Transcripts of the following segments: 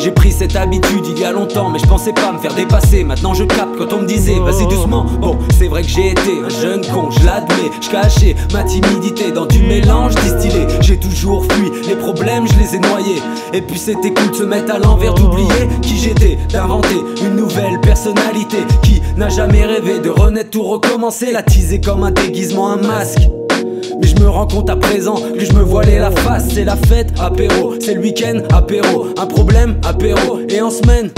J'ai pris cette habitude il y a longtemps, mais je pensais pas me faire dépasser. Maintenant je capte quand on me disait vas-y doucement. Bon, c'est vrai que j'ai été un jeune con, je l'admets. Je cachais ma timidité dans du mélange distillé. J'ai toujours fui les problèmes, je les ai noyés. Et puis c'était cool de se mettre à l'envers, d'oublier qui j'étais, d'inventer une nouvelle personnalité. Qui n'a jamais rêvé de renaître, tout recommencer, la teaser comme un déguisement, un masque. Mais je me rends compte à présent que je me voilais la face. C'est la fête, apéro, c'est le week-end, apéro. Un problème, apéro, et en semaine,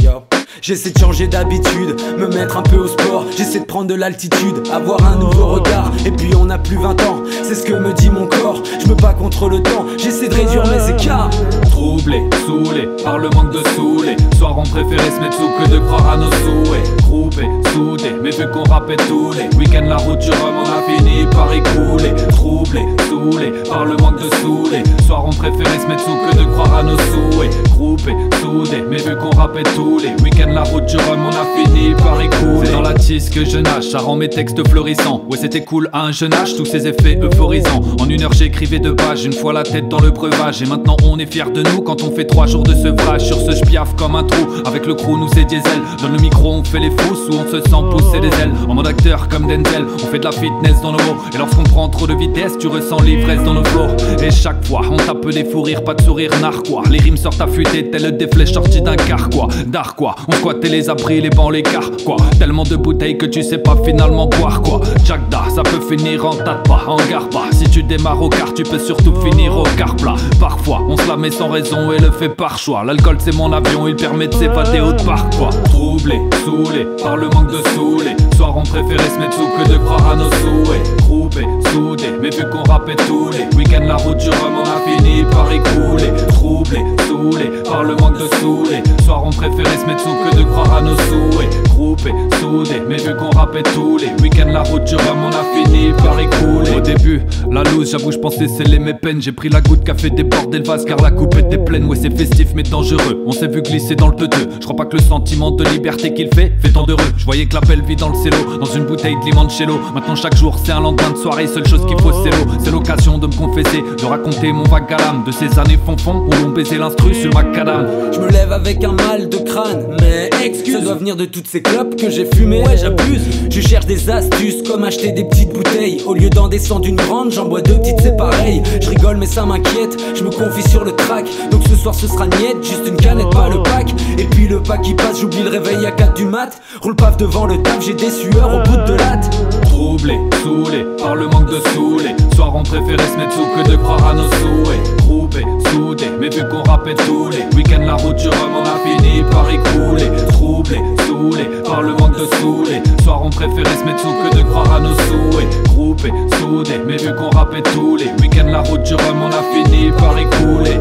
j'essaie de changer d'habitude, me mettre un peu au sport. J'essaie de prendre de l'altitude, avoir un nouveau regard. Et puis on n'a plus 20 ans, c'est ce que me dit mon corps. Je me bats contre le temps, j'essaie de réduire mes écarts. Troublé, saoulé, par le manque de saoulé. Soir on préférait se mettre sous que de croire à nos souhaits. Groupé, soudé, mais vu qu'on rappelle tous les week-ends, la route du rhum, on a fini par écouler. Troublé, saoulé, par le manque de saoulé. Soir on préférait se mettre sous que de croire à nos souhaits. Groupé, soudé, mais vu qu'on rappelle tous les week-ends, la route du rhum, on a fini par écouler. C'est dans la tisse que je nage, ça rend mes textes florissants. Ouais, c'était cool à un jeune âge, tous ces effets euphorisants. En une heure j'écrivais 2 pages, une fois la tête dans le breuvage. Et maintenant on est fiers de nous quand on fait 3 jours de sevrage. Sur ce j'piaffe comme un trou, avec le crew nous c'est diesel. Dans le micro on fait les fousses, où on se sent pousser des ailes. En mode acteur comme Denzel, on fait de la fitness dans nos mots. Et lorsqu'on prend trop de vitesse, tu ressens l'ivresse dans nos flots. Et chaque fois on tape des fous rires, pas de sourire narquois. Les rimes sortent affûtées, telles des flèches sorties d'un carquois. D'arquois, on squattait les abris, les bancs, les cars, quoi. Tellement de bouteilles que tu sais pas finalement boire, quoi. Jackda, ça peut finir en tas de pas, en garba. Si tu démarres au quart, tu peux surtout finir au quart plat. Parfois, on se la met sans raison et le fait par choix. L'alcool c'est mon avion, il permet de s'évader au parc, quoi. Troublé, saoulé, par le manque de saoulé. Soir on préférait se mettre sous que de croire à nos souhaits. Groupé, soudé, mais vu qu'on rappelle tous les week-ends, la route du rhum, on a fini par écouler. Troublé, saoulé, par le manque de saoulé. Soir on préférait se mettre sous que de croire à nos souhaits. Groupé, soudé, mais vu qu'on rappelle tous les week-ends, la route du rhum, on a fini par écouler. Au début, la loose, j'avoue je pensais sceller mes peines. J'ai pris la goutte café déborder le vase car la coupe était pleine. Ouais c'est festif mais dangereux, on s'est vu glisser dans le teuteux. Je crois pas que le sentiment de liberté qu'il fait tant d'heureux. Je voyais que la belle vie dans le cello, dans une bouteille de limoncello. Maintenant chaque jour c'est un lendemain de soirée, seule chose qu'il faut c'est l'eau. C'est l'occasion de me confesser, de raconter mon vague à l'âme. De ces années fond où l'on baisait l'instru sur le macadam. Je me lève avec un mal de crâne, mais excuse, ça doit venir de toutes ces clopes que j'ai fumées. Ouais j'abuse, je cherche des astuces comme acheter des petites bouteilles. Au lieu d'en descendre une grande, j'en bois 2 petites, c'est pareil. Je rigole mais ça m'inquiète, je me confie sur le track. Donc ce soir ce sera niette, juste une canette, pas le pack. Et puis le pack qui passe, j'oublie le réveil à 4 du mat. Roule paf devant le taf, j'ai des sueurs au bout de latte. Troublé, saoulé, par le manque de saoulé. Soir on préférait se mettre sous que de croire à nos souhaits. Groupé, soudé, mais vu qu'on rappelle tous les week-ends, la route du rhum, on a fini par écouler. Troublé, saoulé, par le manque de saoulé. Soir on préférait se mettre sous que de croire à nos souhaits. Groupé, soudé, mais vu qu'on rappelle tous les week-ends, la route du rhum, on a fini par écouler.